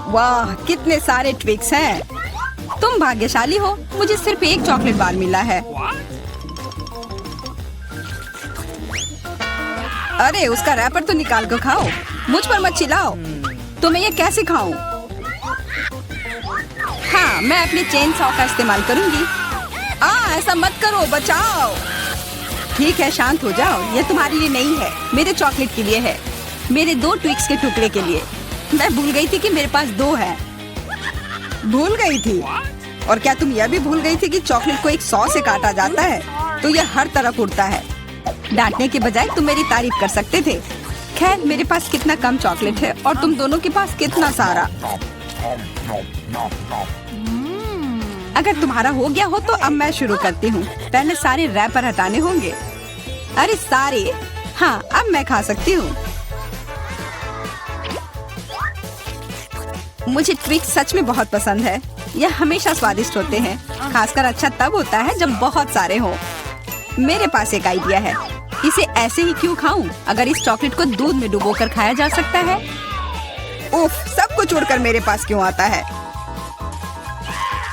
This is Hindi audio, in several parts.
वाह, कितने सारे ट्विक्स हैं। तुम भाग्यशाली हो, मुझे सिर्फ एक चॉकलेट बार मिला है। अरे उसका रैपर तो निकाल कर खाओ, मुझ पर मत चिल्लाओ। तो मैं ये कैसे खाऊं? हाँ, मैं अपने चेन सॉ का इस्तेमाल करूंगी। ऐसा मत करो, बचाओ। ठीक है, शांत हो जाओ। ये तुम्हारे लिए नहीं है, मेरे चॉकलेट के लिए है, मेरे 2 ट्विक्स के टुकड़े के लिए। मैं भूल गई थी कि मेरे पास 2 है। भूल गई थी? और क्या तुम यह भी भूल गई थी कि चॉकलेट को एक सॉ से काटा जाता है तो यह हर तरफ उड़ता है? डांटने के बजाय तुम मेरी तारीफ कर सकते थे। खैर, मेरे पास कितना कम चॉकलेट है और तुम दोनों के पास कितना सारा। अगर तुम्हारा हो गया हो तो अब मैं शुरू करती हूँ। पहले सारे रैपर हटाने होंगे। अरे सारे? हाँ, अब मैं खा सकती हूँ। मुझे ट्विक्स सच में बहुत पसंद है। यह हमेशा स्वादिष्ट होते हैं। खासकर अच्छा तब होता है जब बहुत सारे हो। मेरे पास एक आइडिया है। इसे ऐसे ही क्यों खाऊं? अगर इस चॉकलेट को दूध में डुबोकर खाया जा सकता है। उफ, सब कुछ उड़कर मेरे पास क्यों आता है?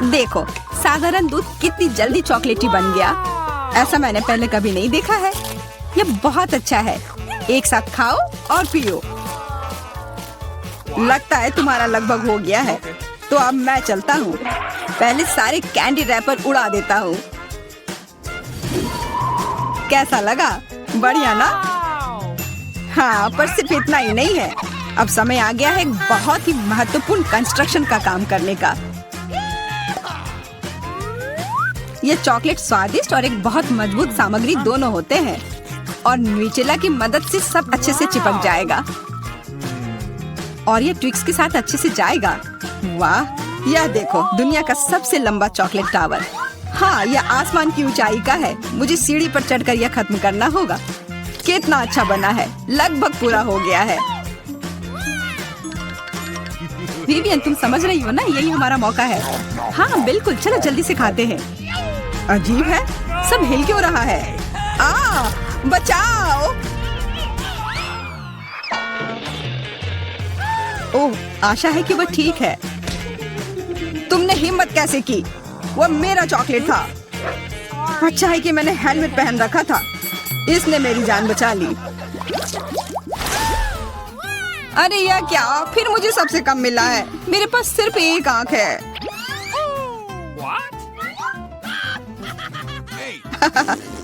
देखो, साधारण दूध कितनी जल्दी चॉकलेटी बन गया। ऐसा मैंने पहले कभी नहीं देखा है। यह बहुत अच्छा है। एक साथ खाओ और पियो। लगता है तुम्हारा लगभग हो गया है, तो अब मैं चलता हूँ। पहले सारे कैंडी रैपर उड़ा देता हूँ। कैसा लगा? बढ़िया ना? हाँ, पर सिर्फ इतना ही नहीं है। अब समय आ गया है एक बहुत ही महत्वपूर्ण कंस्ट्रक्शन का काम करने का। ये चॉकलेट स्वादिष्ट और एक बहुत मजबूत सामग्री दोनों होते हैं और न्यूटेला की मदद से सब अच्छे से चिपक जाएगा और ये ट्विक्स के साथ अच्छे से जाएगा। वाह, यह देखो, दुनिया का सबसे लंबा चॉकलेट टावर। हाँ, यह आसमान की ऊंचाई का है। मुझे सीढ़ी पर चढ़कर यह खत्म करना होगा। कितना अच्छा बना है, लगभग पूरा हो गया है। विवियन, तुम समझ रही हो ना, यही हमारा मौका है। हाँ बिल्कुल, चलो जल्दी से खाते हैं। अजीब है, सब हिल क्यों रहा है? बचाओ! ओह, आशा है कि वह ठीक है। तुमने हिम्मत कैसे की? वह मेरा चॉकलेट था। अच्छा है कि मैंने हेलमेट पहन रखा था। इसने मेरी जान बचा ली। अरे यह क्या? फिर मुझे सबसे कम मिला है। मेरे पास सिर्फ एक आंख है।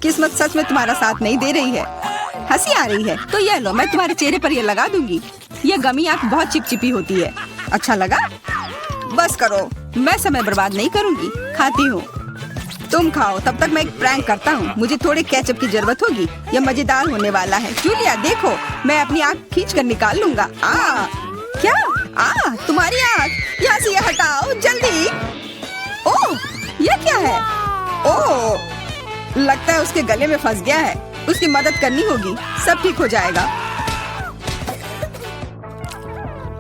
किस्मत सच में तुम्हारा साथ नहीं दे रही है। हंसी आ रही है तो यह लो, मैं तुम्हारे चेहरे पर यह लगा दूंगी। यह गमी आंख बहुत चिपचिपी होती है। अच्छा लगा? बस करो, मैं समय बर्बाद नहीं करूंगी। खाती हूँ, तुम खाओ। तब तक मैं एक प्रैंक करता हूँ। मुझे थोड़े केचप की जरूरत होगी। यह मजेदार होने वाला है। जूलिया देखो, मैं अपनी आँख खींच कर निकाल लूंगा। क्या? तुम्हारी आँख? यहाँ से यह हटाओ जल्दी। ओह, यह क्या है? ओह, लगता है उसके गले में फंस गया है। उसकी मदद करनी होगी, सब ठीक हो जाएगा।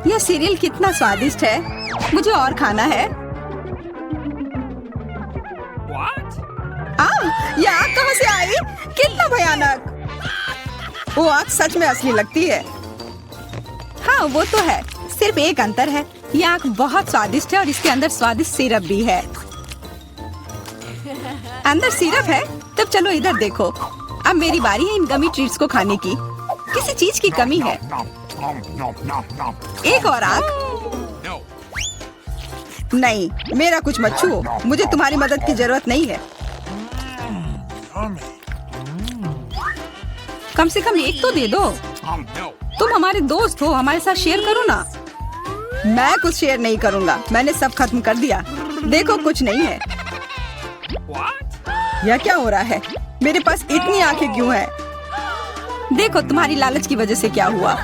यह सीरियल कितना स्वादिष्ट है। मुझे और खाना है। यह आग कहाँ से आई? कितना भयानक! वो आग सच में असली लगती है। हाँ वो तो है, सिर्फ एक अंतर है। यह आग बहुत स्वादिष्ट है और इसके अंदर स्वादिष्ट सिरप भी है। अंदर सिरप है? तब चलो इधर देखो। अब मेरी बारी है इन गमी ट्रीट्स को खाने की। किसी चीज की कमी है। एक और आग? नहीं, मेरा कुछ मत छुओ। मुझे तुम्हारी मदद की जरूरत नहीं है। कम से कम एक तो दे दो। तुम हमारे दोस्त हो, हमारे साथ शेयर करो ना। मैं कुछ शेयर नहीं करूँगा। मैंने सब खत्म कर दिया। देखो, कुछ नहीं है। यह क्या हो रहा है? मेरे पास इतनी आंखें क्यों हैं? देखो, तुम्हारी लालच की वजह से क्या हुआ।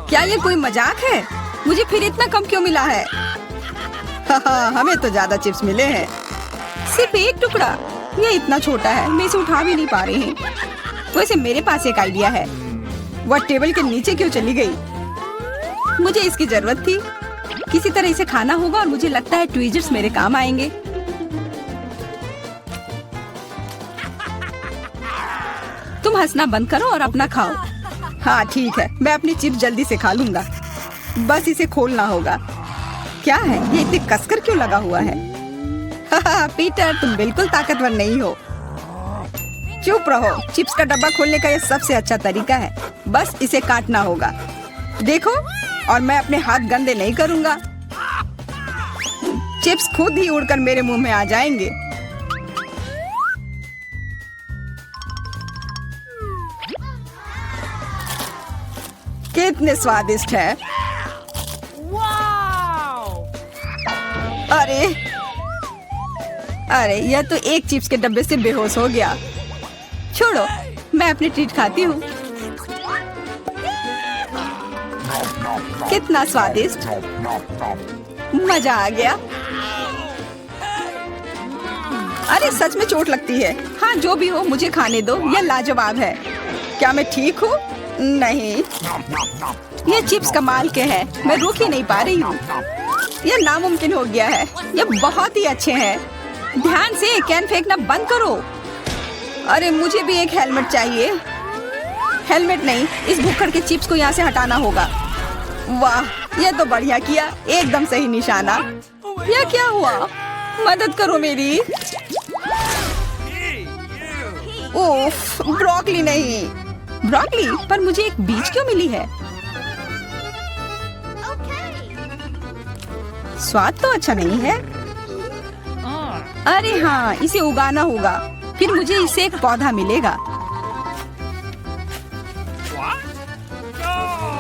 क्या ये कोई मजाक है? मुझे फिर इतना कम क्यों मिला है? हमें तो ज्यादा चिप्स मिले हैं। सिर्फ एक टुकड़ा? ये इतना छोटा है, मैं इसे उठा भी नहीं पा रही हूँ। वैसे मेरे पास एक आइडिया है। वह टेबल के नीचे क्यों चली गई? मुझे इसकी जरूरत थी। किसी तरह इसे खाना होगा और मुझे लगता है ट्वीजर्स मेरे काम आएंगे। तुम हंसना बंद करो और अपना खाओ। हाँ ठीक है, मैं अपनी चिप्स जल्दी से खा लूंगा। बस इसे खोलना होगा। क्या है ये इतने कसकर क्यों लगा हुआ है? पीटर, तुम बिल्कुल ताकतवर नहीं हो। चुप रहो। चिप्स का डब्बा खोलने का यह सबसे अच्छा तरीका है। बस इसे काटना होगा। देखो, और मैं अपने हाथ गंदे नहीं करूंगा। चिप्स खुद ही उड़कर मेरे मुंह में आ जाएंगे। कितने स्वादिष्ट है। अरे अरे, यह तो एक चिप्स के डब्बे से बेहोश हो गया। छोड़ो, मैं अपनी ट्रीट खाती हूँ। कितना स्वादिष्ट, मजा आ गया। अरे सच में चोट लगती है। हाँ जो भी हो, मुझे खाने दो। यह लाजवाब है। क्या मैं ठीक हूँ? नहीं, ये चिप्स कमाल के हैं। मैं रुक ही नहीं पा रही हूँ। यह नामुमकिन हो गया है। ये बहुत ही अच्छे हैं। ध्यान से, कैन फेंकना बंद करो। अरे मुझे भी एक हेलमेट चाहिए। हेलमेट नहीं, इस भुक्कड़ के चिप्स को यहाँ से हटाना होगा। वाह, यह तो बढ़िया किया। एकदम सही निशाना। यह क्या हुआ? मदद करो मेरी। उफ, ब्रोकली नहीं। ब्रोकली, पर मुझे एक बीज क्यों मिली है? स्वाद तो अच्छा नहीं है। अरे हाँ, इसे उगाना होगा। फिर मुझे इससे एक पौधा मिलेगा।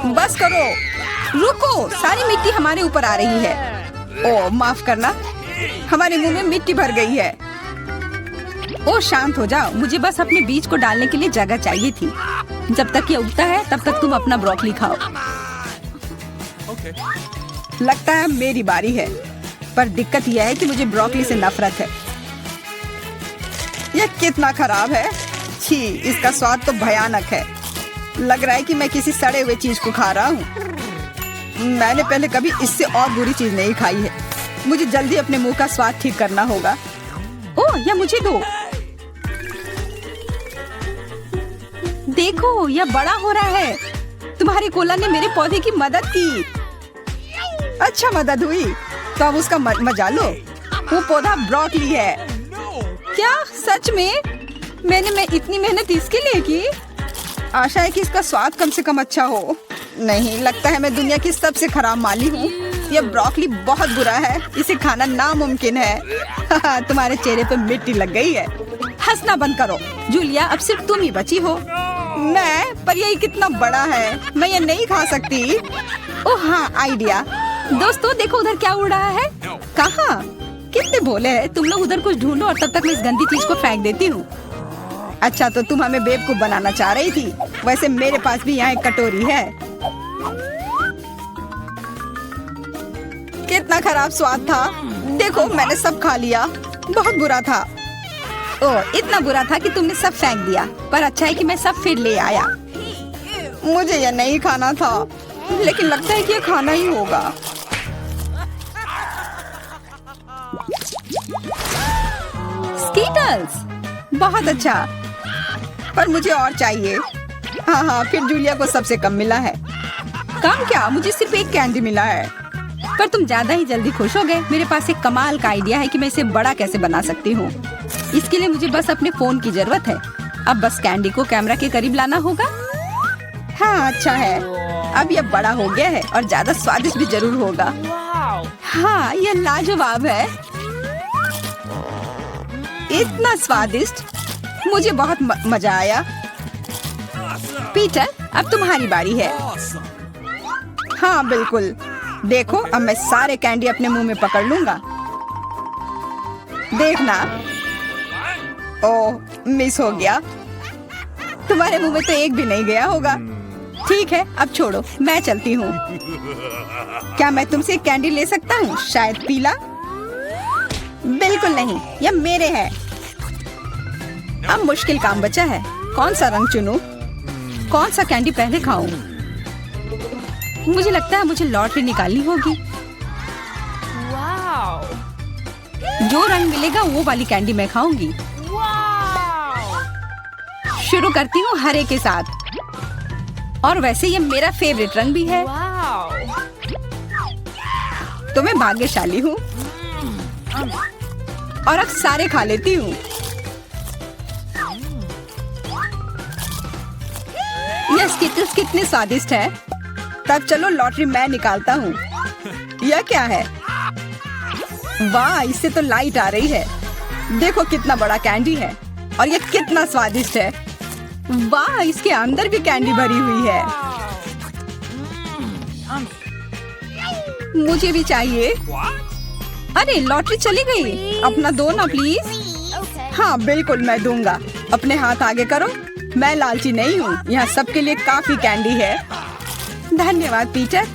बस करो। रुको, सारी मिट्टी हमारे ऊपर आ रही है। ओह माफ करना, हमारे मुंह में मिट्टी भर गई है। ओह शांत हो जाओ। मुझे बस अपने बीज को डालने के लिए जगह चाहिए थी। जब तक ये उगता है तब तक तुम अपना ब्रोकली खाओ। लगता है मेरी बारी है, पर दिक्कत यह है कि मुझे ब्रोकली से नफरत है। यह कितना खराब है। छी, इसका स्वाद तो भयानक है। लग रहा है कि मैं किसी सड़े हुए चीज को खा रहा हूँ। मैंने पहले कभी इससे और बुरी चीज नहीं खाई है। मुझे जल्दी अपने मुंह का स्वाद ठीक करना होगा। ओह, यह मुझे दो। देखो, यह बड़ा हो रहा है। तुम्हारे कोला ने मेरे पौधे की मदद की। अच्छा मदद हुई, तो अब उसका मजा लो। वो पौधा ब्रोकली है। क्या सच में? मैंने इतनी मेहनत इसके लिए की। आशा है कि इसका स्वाद कम से कम अच्छा हो। नहीं, लगता है मैं दुनिया की सबसे खराब माली हूँ। यह ब्रोकली बहुत बुरा है। इसे खाना नामुमकिन है। तुम्हारे चेहरे पे मिट्टी लग गई है। हंसना बंद करो। जूलिया, अब सिर्फ तुम ही बची हो। मैं? पर यह कितना बड़ा है, मैं ये नहीं खा सकती। ओह हाँ, आइडिया। दोस्तों देखो, उधर क्या उड़ रहा है। कहाँ? कितने भोले हैं तुम लोग। उधर कुछ ढूंढो और तब तक मैं इस गंदी चीज को फेंक देती हूँ। अच्छा, तो तुम हमें बेवकूफ बनाना चाह रही थी। वैसे मेरे पास भी यहाँ एक कटोरी है। कितना खराब स्वाद था। देखो, मैंने सब खा लिया। बहुत बुरा था। ओह, इतना बुरा था कि तुमने सब फेंक दिया। पर अच्छा है कि मैं सब फिर ले आया। मुझे यह नहीं खाना था, लेकिन लगता है कि यह खाना ही होगा। स्कीटल्स, बहुत अच्छा। पर मुझे और चाहिए। हाँ हाँ, फिर जूलिया को सबसे कम मिला है। कम क्या, मुझे सिर्फ एक कैंडी मिला है। पर तुम ज्यादा ही जल्दी खुश हो गए। मेरे पास एक कमाल का आइडिया है कि मैं इसे बड़ा कैसे बना सकती हूँ। इसके लिए मुझे बस अपने फोन की जरूरत है। अब बस कैंडी को कैमरा के करीब लाना होगा। हाँ अच्छा है, अब यह बड़ा हो गया है और ज्यादा स्वादिष्ट भी जरूर होगा। हाँ, यह लाजवाब है। इतना स्वादिष्ट, मुझे बहुत मजा आया। पीटर, अब तुम्हारी बारी है। हाँ बिल्कुल। देखो, अब मैं सारे कैंडी अपने मुंह में पकड़ लूंगा। देखना। ओह, मिस हो गया। तुम्हारे मुंह में तो एक भी नहीं गया होगा। ठीक है, अब छोड़ो, मैं चलती हूँ। क्या मैं तुमसे एक कैंडी ले सकता हूँ? शायद पीला? बिल्कुल नहीं, यह मेरे है। अब मुश्किल काम बचा है। कौन सा रंग चुनूं? कौन सा कैंडी पहले खाऊं? मुझे लगता है मुझे लॉटरी निकालनी होगी। जो रंग मिलेगा वो वाली कैंडी मैं खाऊंगी। शुरू करती हूँ हरे के साथ। और वैसे ये मेरा फेवरेट रंग भी है। तो मैं भाग्यशाली हूँ और अब सारे खा लेती हूँ। ये स्किटल्स कितने स्वादिष्ट है। तब चलो लॉटरी मैं निकालता हूँ। यह क्या है? वाह, इससे तो लाइट आ रही है। देखो कितना बड़ा कैंडी है और ये कितना स्वादिष्ट है। वाह, इसके अंदर भी कैंडी भरी हुई है। मुझे भी चाहिए। अरे लॉटरी चली गई। अपना दो ना प्लीज। हाँ बिल्कुल मैं दूंगा। अपने हाथ आगे करो। मैं लालची नहीं हूँ। यहाँ सबके लिए काफी कैंडी है। धन्यवाद पीटर।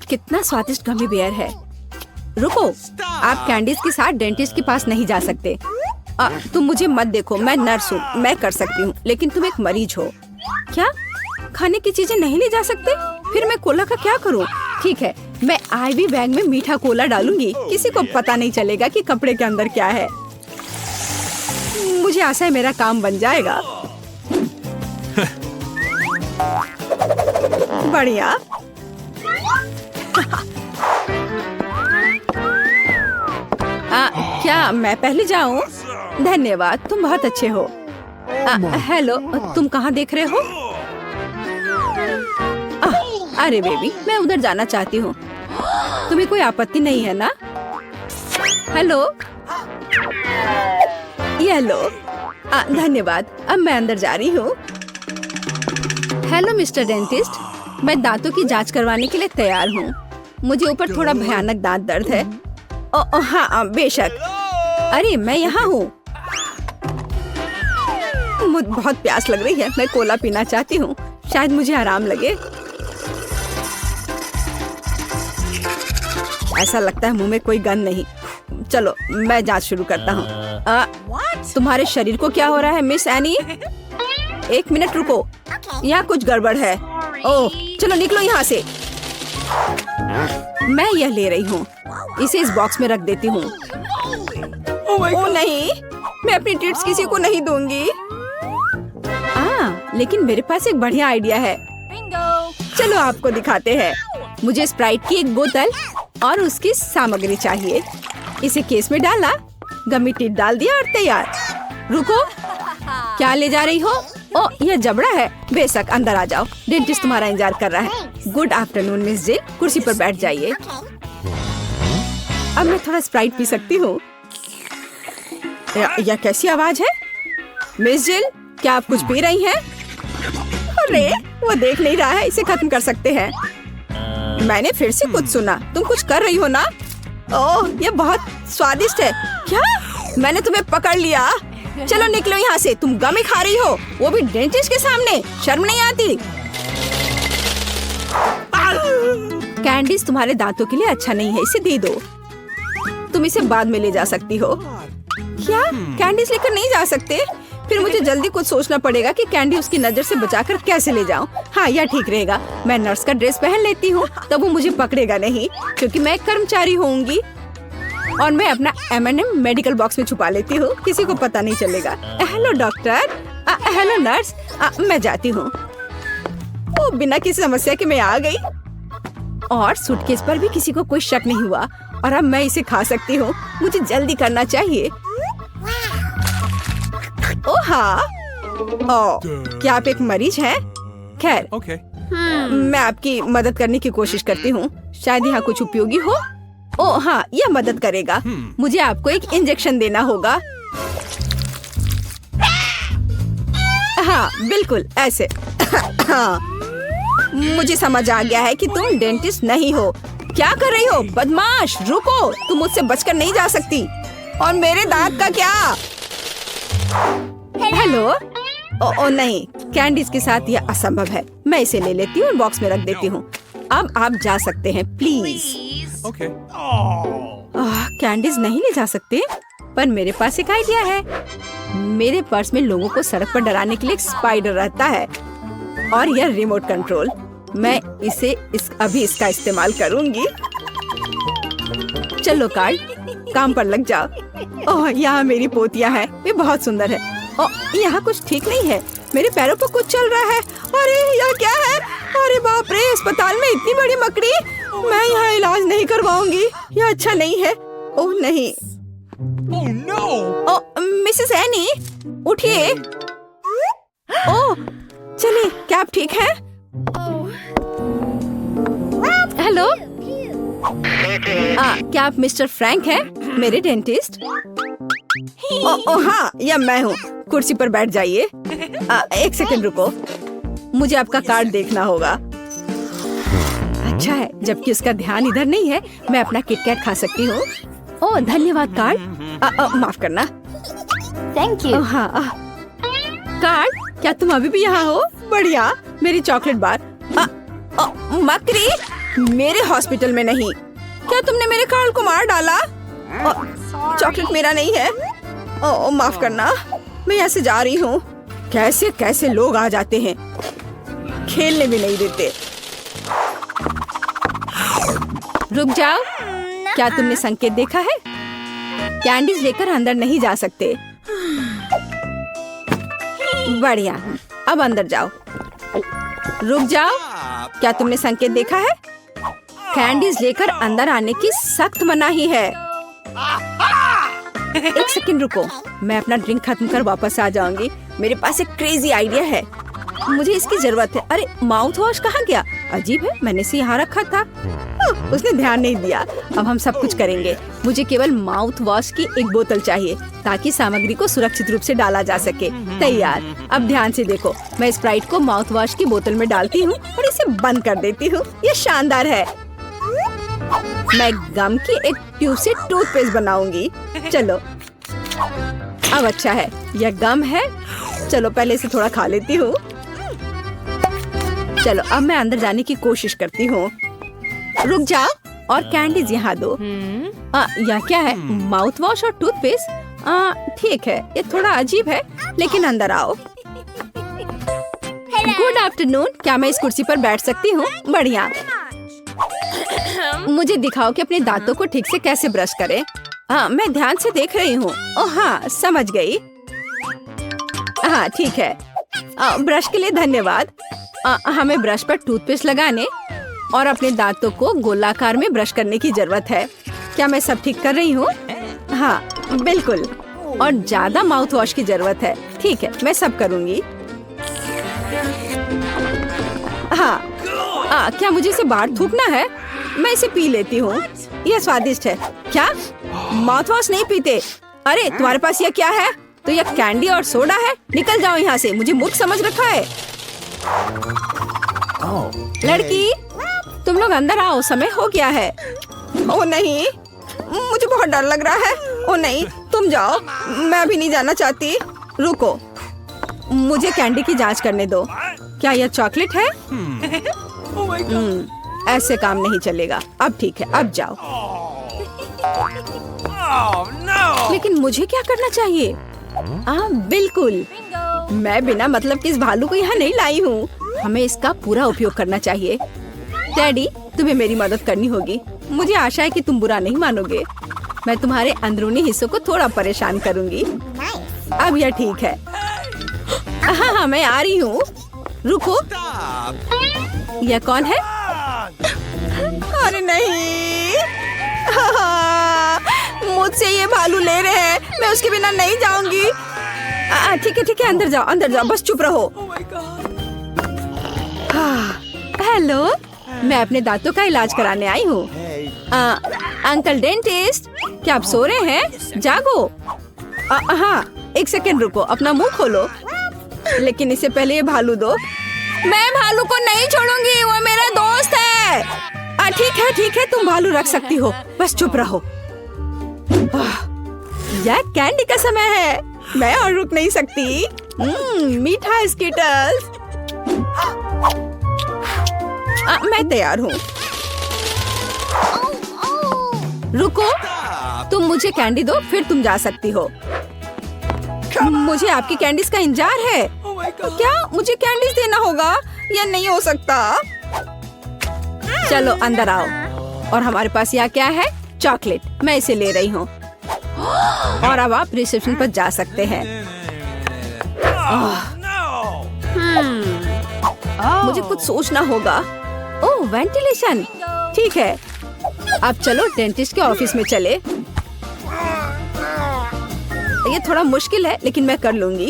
कितना स्वादिष्ट गमी बेयर है। रुको, आप कैंडीज के साथ डेंटिस्ट के पास नहीं जा सकते। तुम मुझे मत देखो, मैं नर्स हूँ, मैं कर सकती हूँ, लेकिन तुम एक मरीज हो। क्या खाने की चीजें नहीं ले जा सकते? फिर मैं कोला का क्या करूँ? ठीक है, मैं आईवी बैग में मीठा कोला डालूंगी। किसी को पता नहीं चलेगा कि कपड़े के अंदर क्या है। मुझे आशा है मेरा काम बन जाएगा। बढ़िया। क्या मैं पहले जाऊं? धन्यवाद, तुम बहुत अच्छे हो। हेलो, तुम कहाँ देख रहे हो? अरे बेबी, मैं उधर जाना चाहती हूँ। तुम्हें कोई आपत्ति नहीं है ना? हेलो, ये लो। धन्यवाद, अब मैं अंदर जा रही हूँ। हेलो मिस्टर डेंटिस्ट, मैं दांतों की जांच करवाने के लिए तैयार हूँ। मुझे ऊपर थोड़ा भयानक दांत दर्द है। हाँ बेशक। अरे मैं यहाँ हूँ। मुझे बहुत प्यास लग रही है। मैं कोला पीना चाहती हूँ, शायद मुझे आराम लगे। ऐसा लगता है मुंह में कोई गंध नहीं। चलो मैं जांच शुरू करता हूँ। तुम्हारे शरीर को क्या हो रहा है मिस एनी? एक मिनट रुको, यहाँ कुछ गड़बड़ है। ओह चलो निकलो यहाँ से। मैं यह ले रही हूँ, इसे इस बॉक्स में रख देती हूँ। ओह नहीं, मैं अपनी ट्रीट्स किसी को नहीं दूंगी। लेकिन मेरे पास एक बढ़िया आइडिया है। चलो आपको दिखाते हैं। मुझे स्प्राइट की एक बोतल और उसकी सामग्री चाहिए। इसे केस में डाला, गमी टिप डाल दिया और तैयार। रुको, क्या ले जा रही हो? ओह यह जबड़ा है। बेशक, अंदर आ जाओ, डेंटिस्ट तुम्हारा इंतजार कर रहा है। गुड आफ्टरनून मिस जिल, कुर्सी पर बैठ जाइए। अब मैं थोड़ा स्प्राइट पी सकती हूँ। यह कैसी आवाज है? मिस जिल, क्या आप कुछ पी रही हैं? अरे वो देख नहीं रहा है, इसे खत्म कर सकते हैं। मैंने फिर से कुछ सुना। तुम कुछ कर रही हो ना? ओह ये बहुत स्वादिष्ट है। क्या? मैंने तुम्हें पकड़ लिया। चलो निकलो यहाँ से। तुम गमी खा रही हो, वो भी डेंटिस्ट के सामने। शर्म नहीं आती? कैंडीज तुम्हारे दांतों के लिए अच्छा नहीं है, इसे दे दो। तुम इसे बाद में ले जा सकती हो। क्या कैंडीज लेकर नहीं जा सकते? फिर मुझे जल्दी कुछ सोचना पड़ेगा कि कैंडी उसकी नजर से बचाकर कैसे ले जाऊं। हाँ यह ठीक रहेगा। मैं नर्स का ड्रेस पहन लेती हूँ, तब वो मुझे पकड़ेगा नहीं, क्योंकि मैं एक कर्मचारी होंगी। और मैं अपना M&M मेडिकल बॉक्स में छुपा लेती हूँ, किसी को पता नहीं चलेगा। Hello doctor. Hello nurse. मैं जाती हूँ। वो बिना किसी समस्या के मैं आ गई और सूटकेस पर भी किसी को कोई शक नहीं हुआ। और अब मैं इसे खा सकती हूँ। मुझे जल्दी करना चाहिए। ओह हाँ। क्या आप एक मरीज हैं? खैर मैं आपकी मदद करने की कोशिश करती हूँ, शायद यहाँ कुछ उपयोगी हो। ओह हाँ, यह मदद करेगा। मुझे आपको एक इंजेक्शन देना होगा। हाँ बिल्कुल ऐसे। हाँ, मुझे समझ आ गया है कि तुम डेंटिस्ट नहीं हो। क्या कर रही हो बदमाश? रुको, तुम मुझसे बचकर नहीं जा सकती। और मेरे दांत का क्या? हेलो। ओ नहीं, कैंडीज के साथ यह असंभव है। मैं इसे ले लेती हूँ और बॉक्स में रख देती हूँ। अब आप जा सकते हैं प्लीज। कैंडीज नहीं ले जा सकते, पर मेरे पास एक आइडिया है। मेरे पर्स में लोगों को सड़क पर डराने के लिए एक स्पाइडर रहता है और यह रिमोट कंट्रोल। मैं अभी इसका इस्तेमाल करूंगी। चलो कार्ड, काम पर लग जाओ। ओह यहाँ मेरी पोतियाँ हैं, वे बहुत सुंदर है। ओह यहाँ कुछ ठीक नहीं है, मेरे पैरों पर कुछ चल रहा है। अरे यह क्या है? अरे बाप रे, अस्पताल में इतनी बड़ी मकड़ी। मैं यहाँ इलाज नहीं करवाऊंगी, यह अच्छा नहीं है। ओह नहीं। Oh no! ओह मिसेस एनी, उठिए। ओह चलिए, क्या आप ठीक है? हेलो, क्या आप मिस्टर फ्रैंक हैं, मेरे डेंटिस्ट? ओह हाँ, यह मैं हूँ। कुर्सी पर बैठ जाइए। एक सेकंड रुको, मुझे आपका कार्ड देखना होगा। अच्छा है, जबकि उसका ध्यान इधर नहीं है, मैं अपना किटकैट खा सकती हूँ। ओह धन्यवाद कार्ड। माफ करना। Thank you. हाँ कार्ड, क्या तुम अभी भी यहाँ हो? बढ़िया, मेरी चॉकलेट बार। मकड़ी, मेरे हॉस्पिटल में नहीं। क्या तुमने मेरे कार्ड को मार डाला? चॉकलेट मेरा नहीं है। माफ करना, मैं यहाँ से जा रही हूँ। कैसे कैसे लोग आ जाते हैं, खेलने भी नहीं देते। रुक जाओ, क्या तुमने संकेत देखा है? कैंडीज लेकर अंदर नहीं जा सकते। बढ़िया, अब अंदर जाओ। रुक जाओ, क्या तुमने संकेत देखा है? कैंडीज लेकर अंदर आने की सख्त मनाही है। एक सेकंड रुको, मैं अपना ड्रिंक खत्म कर वापस आ जाऊंगी। मेरे पास एक क्रेजी आइडिया है, मुझे इसकी जरूरत है। अरे माउथ वॉश कहाँ गया? अजीब है, मैंने इसे यहाँ रखा था। उसने ध्यान नहीं दिया। अब हम सब कुछ करेंगे। मुझे केवल माउथ वॉश की एक बोतल चाहिए ताकि सामग्री को सुरक्षित रूप से डाला जा सके। तैयार। अब ध्यान से देखो, मैं स्प्राइट को माउथ वॉश की बोतल में डालती हूँ और इसे बंद कर देती हूँ। ये शानदार है। मैं गम की एक ट्यूब से टूथपेस्ट बनाऊंगी। चलो, अब अच्छा है, यह गम है। चलो पहले इसे थोड़ा खा लेती हूँ। चलो अब मैं अंदर जाने की कोशिश करती हूँ। रुक जाओ, और कैंडीज यहाँ दो। यह क्या है? माउथ वॉश और टूथपेस्ट? ठीक है, ये थोड़ा अजीब है, लेकिन अंदर आओ। गुड आफ्टरनून, क्या मैं इस कुर्सी पर बैठ सकती हूँ? बढ़िया। मुझे दिखाओ कि अपने दांतों को ठीक से कैसे ब्रश करें। मैं ध्यान से देख रही हूँ। ओह हाँ, समझ गई। हाँ ठीक है। ब्रश के लिए धन्यवाद। हमें ब्रश पर टूथपेस्ट लगाने और अपने दांतों को गोलाकार में ब्रश करने की जरूरत है। क्या मैं सब ठीक कर रही हूँ? हाँ बिल्कुल, और ज्यादा माउथ वॉश की जरूरत है। ठीक है, मैं सब करूँगी। हाँ, क्या मुझे इसे बाहर थूकना है? मैं इसे पी लेती हूँ, यह स्वादिष्ट है। क्या माउथ वॉश नहीं पीते? अरे तुम्हारे पास यह क्या है? तो यह कैंडी और सोडा है। निकल जाओ यहाँ से, मुझे मूर्ख समझ रखा है। लड़की, तुम लोग अंदर आओ, समय हो गया है। ओ नहीं, मुझे बहुत डर लग रहा है। ओ नहीं, तुम जाओ, मैं अभी नहीं जाना चाहती। रुको, मुझे कैंडी की जांच करने दो। क्या यह चॉकलेट है? ऐसे काम नहीं चलेगा। अब ठीक है, अब जाओ। लेकिन मुझे क्या करना चाहिए? बिल्कुल, मैं बिना मतलब के इस भालू को यहाँ नहीं लाई हूँ। हमें इसका पूरा उपयोग करना चाहिए। डैडी, तुम्हें मेरी मदद करनी होगी। मुझे आशा है कि तुम बुरा नहीं मानोगे। मैं तुम्हारे अंदरूनी हिस्सों को थोड़ा परेशान करूँगी। अब यह ठीक है। हाँ, मैं आ रही हूँ। रुको, यह कौन है? अरे नहीं, मुझसे ये भालू ले रहे हैं। मैं उसके बिना नहीं जाऊंगी। ठीक है, अंदर जाओ, अंदर जाओ, बस चुप रहो। हेलो, मैं अपने दांतों का इलाज कराने आई हूँ। अंकल डेंटिस्ट, क्या आप सो रहे हैं? जागो। हाँ, एक सेकंड रुको, अपना मुंह खोलो। लेकिन इससे पहले ये भालू दो। मैं भालू को नहीं छोड़ूंगी, वो मेरा दोस्त है। ठीक है, तुम भालू रख सकती हो, बस चुप रहो। यह कैंडी का समय है, मैं और रुक नहीं सकती। मीठा स्कीटर्स। मैं तैयार हूँ। रुको, तुम मुझे कैंडी दो, फिर तुम जा सकती हो। मुझे आपकी कैंडीज का इंतजार है। क्या मुझे कैंडीज देना होगा? यह नहीं हो सकता। चलो अंदर आओ। और हमारे पास यहाँ क्या है? चॉकलेट। मैं इसे ले रही हूँ। और अब आप रिसेप्शन पर जा सकते हैं। मुझे कुछ सोचना होगा। ओह, वेंटिलेशन। ठीक है, अब चलो डेंटिस्ट के ऑफिस में चले। ये थोड़ा मुश्किल है लेकिन मैं कर लूंगी।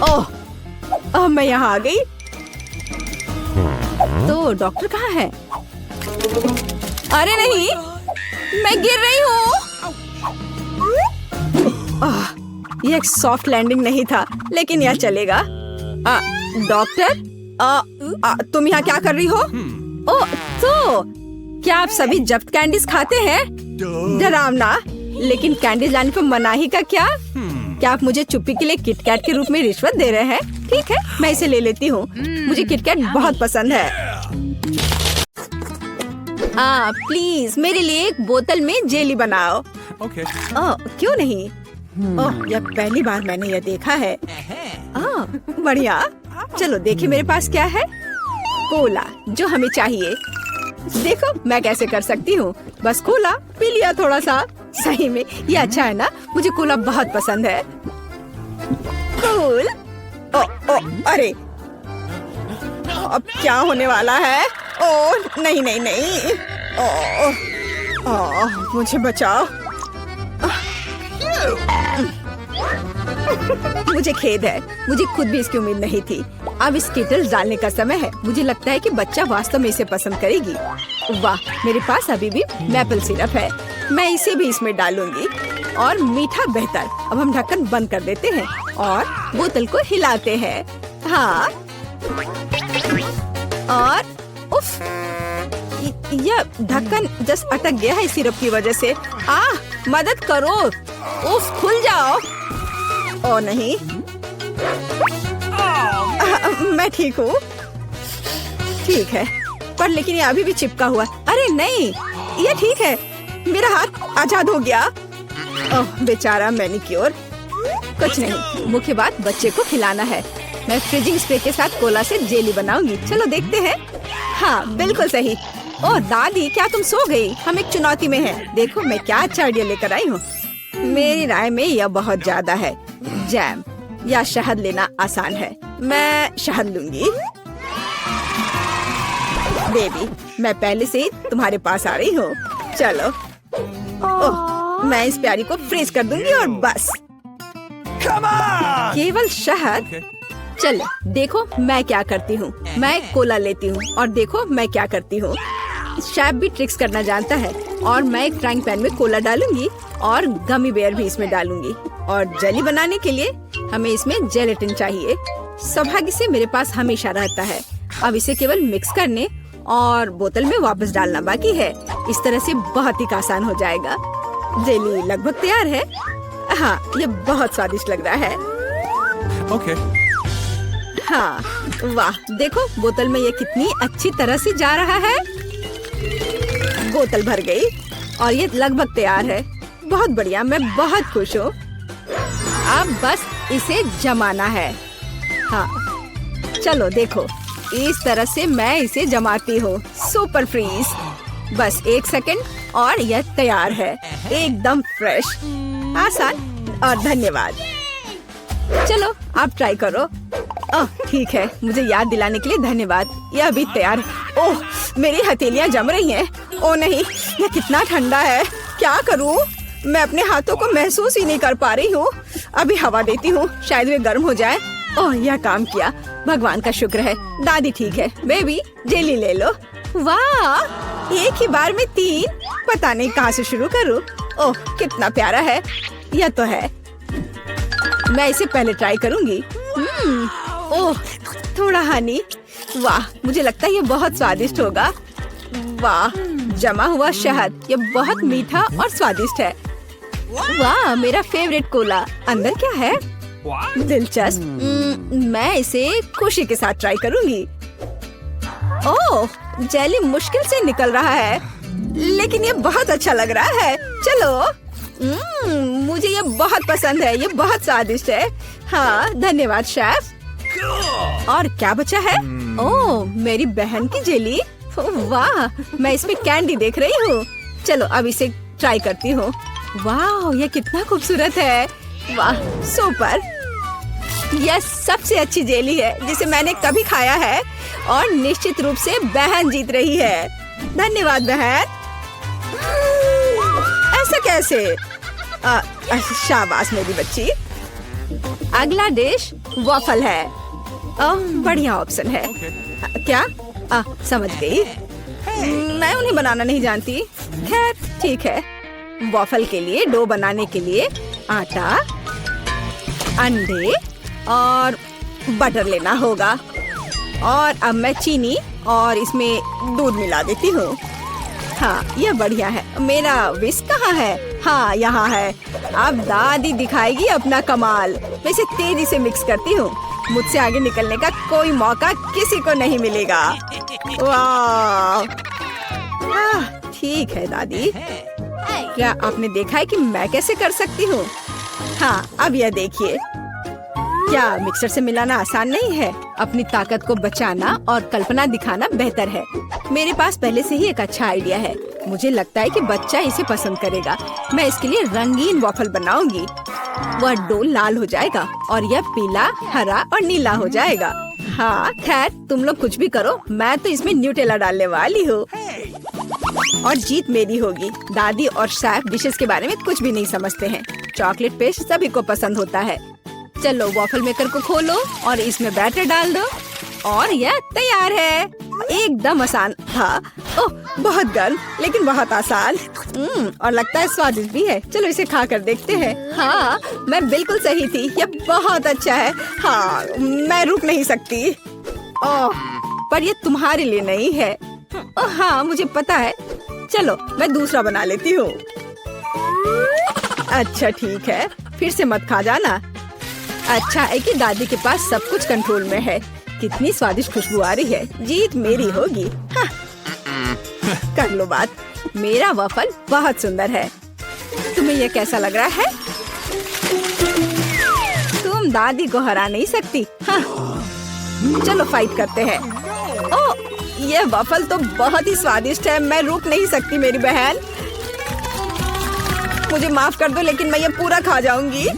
ओह, मैं यहाँ आ गई। तो डॉक्टर कहाँ है? अरे नहीं, मैं गिर रही हूँ। ये एक सॉफ्ट लैंडिंग नहीं था लेकिन यह चलेगा। डॉक्टर, तुम यहाँ क्या कर रही हो? ओह, तो क्या आप सभी जब्त कैंडीज खाते हैं? डरावना। लेकिन कैंडीज लाने पर मनाही का क्या? क्या आप मुझे चुप्पी के लिए किटकैट के रूप में रिश्वत दे रहे हैं? ठीक है, मैं इसे ले लेती हूँ। मुझे किटकैट बहुत पसंद है। प्लीज मेरे लिए एक बोतल में जेली बनाओ। Okay. क्यों नहीं? ओह, यह पहली बार मैंने यह देखा है। बढ़िया। चलो देखिए मेरे पास क्या है। कोला, जो हमें चाहिए। देखो मैं कैसे कर सकती हूँ। बस कोला पी लिया थोड़ा सा। सही में ये अच्छा है ना? मुझे कोला बहुत पसंद है। कूल। अरे अब क्या होने वाला है? ओह नहीं नहीं नहीं। मुझे बचाओ। मुझे खेद है, मुझे खुद भी इसकी उम्मीद नहीं थी। अब इस किटल्स डालने का समय है। मुझे लगता है कि बच्चा वास्तव में इसे पसंद करेगी। वाह, मेरे पास अभी भी मैपल सिरप है। मैं इसे भी इसमें डालूंगी और मीठा बेहतर। अब हम ढक्कन बंद कर देते हैं और बोतल को हिलाते हैं। हाँ, और उफ, यह ढक्कन जस्ट अटक गया है सिरप की वजह से। मदद करो। उफ, खुल जाओ। ओ नहीं, मैं ठीक हूँ। ठीक है, पर लेकिन ये अभी भी चिपका हुआ। अरे नहीं, ये ठीक है। मेरा हाथ आजाद हो गया। ओह बेचारा मैनिक्योर। कुछ नहीं, मुख्य बात बच्चे को खिलाना है। मैं फ्रीजिंग स्प्रे के साथ कोला से जेली बनाऊंगी। चलो देखते हैं। हाँ बिल्कुल सही। ओह दादी, क्या तुम सो गई? हम एक चुनौती में हैं। देखो मैं क्या अच्छा आइडिया लेकर आई हूँ। मेरी राय में यह बहुत ज्यादा है। जैम या शहद लेना आसान है। मैं शहद लूंगी। बेबी, मैं पहले से ही तुम्हारे पास आ रही हूँ। चलो। ओह, मैं इस प्यारी को फ्रीज कर दूंगी और बस। Come on! केवल शहद। Okay. चलो देखो मैं क्या करती हूँ। मैं कोला लेती हूँ और देखो मैं क्या करती हूँ। शेफ भी ट्रिक्स करना जानता है। और मैं एक फ्राइंग पैन में कोला डालूंगी और गमी बेयर भी इसमें डालूंगी। और जेली बनाने के लिए हमें इसमें जेलेटिन चाहिए। सौभाग्य से मेरे पास हमेशा रहता है। अब इसे केवल मिक्स करने और बोतल में वापस डालना बाकी है। इस तरह से बहुत ही आसान हो जाएगा। जेली लगभग तैयार है। हाँ, ये बहुत स्वादिष्ट लग रहा है। Okay. हाँ, वाह, देखो बोतल में ये कितनी अच्छी तरह से जा रहा है। बोतल भर गई और ये लगभग तैयार है। बहुत बढ़िया, मैं बहुत खुश हूँ। अब बस इसे जमाना है। हाँ, चलो देखो, इस तरह से मैं इसे जमाती हूँ। Super freeze. बस 1 सेकंड और यह तैयार है। एकदम फ्रेश, आसान और धन्यवाद। चलो आप ट्राई करो। ओह ठीक है, मुझे याद दिलाने के लिए धन्यवाद। यह अभी तैयार है। ओह मेरी हथेलियां जम रही हैं। ओह नहीं, यह कितना ठंडा है। क्या करूं? मैं अपने हाथों को महसूस ही नहीं कर पा रही हूँ। अभी हवा देती हूँ, शायद वे गर्म हो जाए। ओह यह काम किया, भगवान का शुक्र है। दादी ठीक है। बेबी जेली ले लो। वाह, एक ही बार में 3। पता नहीं कहाँ से शुरू करूँ। ओह कितना प्यारा है। यह तो है, मैं इसे पहले ट्राई करूंगी। ओह थोड़ा हनी। वाह, मुझे लगता है ये बहुत स्वादिष्ट होगा। वाह, जमा हुआ शहद, ये बहुत मीठा और स्वादिष्ट है। वाह, मेरा फेवरेट कोला। अंदर क्या है? दिलचस्प। मैं इसे खुशी के साथ ट्राई करूंगी। ओह, जेली मुश्किल से निकल रहा है, लेकिन ये बहुत अच्छा लग रहा है। चलो, मुझे ये बहुत पसंद है। ये बहुत स्वादिष्ट है। हाँ, धन्यवाद शेफ। और क्या बचा है? ओह, मेरी बहन की जेली। वाह, मैं इसमें कैंडी देख रही हूँ। चलो अब इसे ट्राई करती हूँ। वाह, ये कितना खूबसूरत है। वाह, सुपर। यह सबसे अच्छी जेली है जिसे मैंने कभी खाया है और निश्चित रूप से बहन जीत रही है। धन्यवाद बहन। ऐसा कैसे? शाबाश मेरी बच्ची। अगला डिश वॉफल है। बढ़िया ऑप्शन है। क्या? समझ गई। मैं उन्हें बनाना नहीं जानती। खैर ठीक है। वॉफल के लिए डो बनाने के लिए आटा, अंडे और बटर लेना होगा। और अब मैं चीनी और इसमें दूध मिला देती हूँ। हाँ यह बढ़िया है। मेरा विस्क कहाँ है? हाँ यहाँ है। अब दादी दिखाएगी अपना कमाल। मैं इसे तेजी से मिक्स करती हूँ। मुझसे आगे निकलने का कोई मौका किसी को नहीं मिलेगा। वाह! ठीक है दादी। क्या आपने देखा है कि मैं कैसे कर सकती हूँ? हाँ अब यह देखिए। क्या मिक्सर से मिलाना आसान नहीं है? अपनी ताकत को बचाना और कल्पना दिखाना बेहतर है। मेरे पास पहले से ही एक अच्छा आइडिया है। मुझे लगता है कि बच्चा इसे पसंद करेगा। मैं इसके लिए रंगीन वॉफल बनाऊंगी। वह डो लाल हो जाएगा और यह पीला, हरा और नीला हो जाएगा। हाँ खैर तुम लोग कुछ भी करो, मैं तो इसमें न्यूटेला डालने वाली हूँ और जीत मेरी होगी। दादी और शेफ डिशेस के बारे में कुछ भी नहीं समझते हैं। चॉकलेट पेस्ट सभी को पसंद होता है। चलो वॉफल मेकर को खोलो और इसमें बैटर डाल दो और यह तैयार है। एकदम आसान था। ओह बहुत गर्म लेकिन बहुत आसान। और लगता है स्वादिष्ट भी है। चलो इसे खा कर देखते हैं। हाँ मैं बिल्कुल सही थी। यह बहुत अच्छा है। हाँ मैं रुक नहीं सकती। ओह पर यह तुम्हारे लिए नहीं है। ओह हाँ मुझे पता है। चलो मैं दूसरा बना लेती हूँ। अच्छा ठीक है, फिर से मत खा जाना। अच्छा है कि दादी के पास सब कुछ कंट्रोल में है। कितनी स्वादिष्ट खुशबू आ रही है। जीत मेरी होगी। हाँ। कर लो बात। मेरा वॉफल बहुत सुंदर है। तुम्हें यह कैसा लग रहा है? तुम दादी को हरा नहीं सकती। हाँ। चलो फाइट करते हैं। ओह यह वॉफल तो बहुत ही स्वादिष्ट है। मैं रुक नहीं सकती मेरी बहन। मुझे माफ कर दो लेकिन मैं ये पूरा खा जाऊंगी।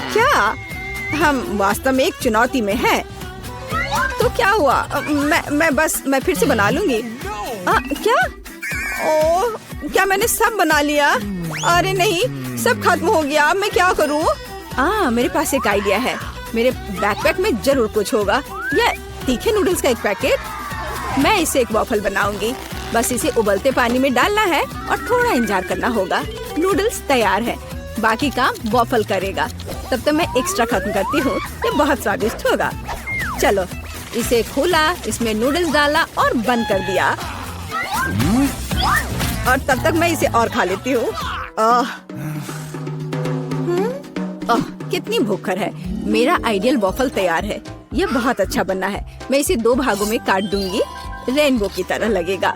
क्या? हम वास्तव में एक चुनौती में हैं। तो क्या हुआ? मैं फिर से बना लूंगी। क्या? ओह क्या मैंने सब बना लिया? अरे नहीं सब खत्म हो गया। मैं क्या करूं? मेरे पास एक आइडिया है। मेरे बैकपैक में जरूर कुछ होगा। यह तीखे नूडल्स का एक पैकेट। मैं इसे एक वॉफल बनाऊंगी। बस इसे उबलते पानी में डालना है और थोड़ा इंतजार करना होगा। नूडल्स तैयार है। बाकी काम वॉफल करेगा। तब तक मैं एक्स्ट्रा खत्म करती हूँ। ये बहुत स्वादिष्ट होगा। चलो इसे खोला, इसमें नूडल्स डाला और बंद कर दिया। और तब तक मैं इसे और खा लेती हूँ। कितनी भूखर है। मेरा आइडियल वॉफल तैयार है। यह बहुत अच्छा बना है। मैं इसे 2 भागों में काट दूंगी। रेनबो की तरह लगेगा।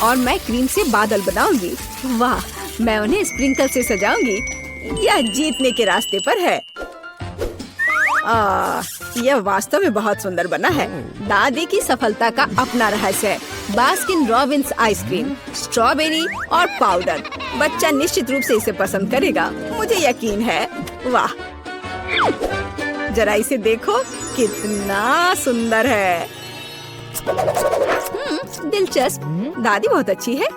और मैं क्रीम से बादल बनाऊंगी। वाह मैं उन्हें स्प्रिंकल से सजाऊंगी। यह जीतने के रास्ते पर है। यह वास्तव में बहुत सुंदर बना है। दादी की सफलता का अपना रहस्य है। बास्किन रॉबिन्स आइसक्रीम, स्ट्रॉबेरी और पाउडर। बच्चा निश्चित रूप से इसे पसंद करेगा। मुझे यकीन है। वाह जरा इसे देखो कितना सुंदर है। दिलचस्प। दादी बहुत अच्छी है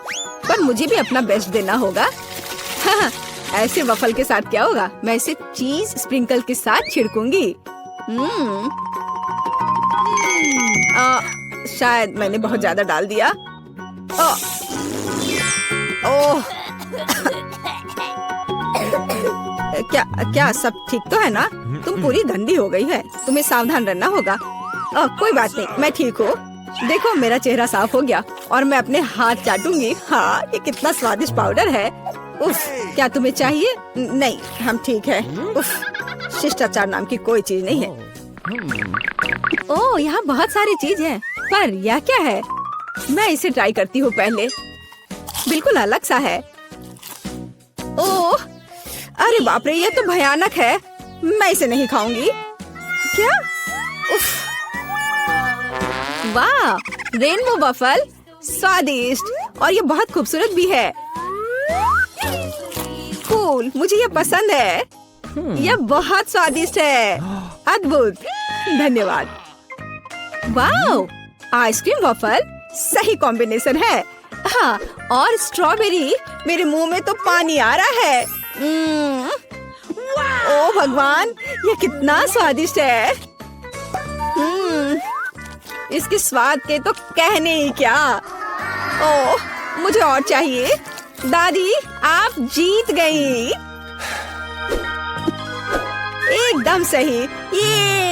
पर मुझे भी अपना बेस्ट देना होगा। हाँ, ऐसे वफल के साथ क्या होगा? मैं इसे चीज स्प्रिंकल के साथ छिड़कूंगी। शायद मैंने बहुत ज्यादा डाल दिया। ओह क्या सब ठीक तो है ना? तुम पूरी गंदी हो गई है। तुम्हें सावधान रहना होगा। कोई बात नहीं मैं ठीक हूँ। देखो मेरा चेहरा साफ हो गया और मैं अपने हाथ चाटूंगी। हाँ ये कितना स्वादिष्ट पाउडर है। उफ क्या तुम्हें चाहिए? नहीं हम ठीक है। उफ शिष्टाचार नाम की कोई चीज नहीं है। ओह यहाँ बहुत सारी चीज है पर यह क्या है? मैं इसे ट्राई करती हूँ पहले। बिल्कुल अलग सा है। ओह अरे बाप रे ये तो भयानक है। मैं इसे नहीं खाऊंगी। क्या? उफ वाह रेनबो वफल स्वादिष्ट और ये बहुत खूबसूरत भी है। कूल मुझे ये पसंद है। यह बहुत स्वादिष्ट है। अद्भुत, धन्यवाद। वाओ, आइसक्रीम वॉफल सही कॉम्बिनेशन है। हाँ, और स्ट्रॉबेरी, मेरे मुंह में तो पानी आ रहा है। ओ भगवान, ये कितना स्वादिष्ट है। इसके स्वाद के तो कहने ही क्या। ओह, मुझे और चाहिए। दादी, आप जीत गई। एकदम सही। ये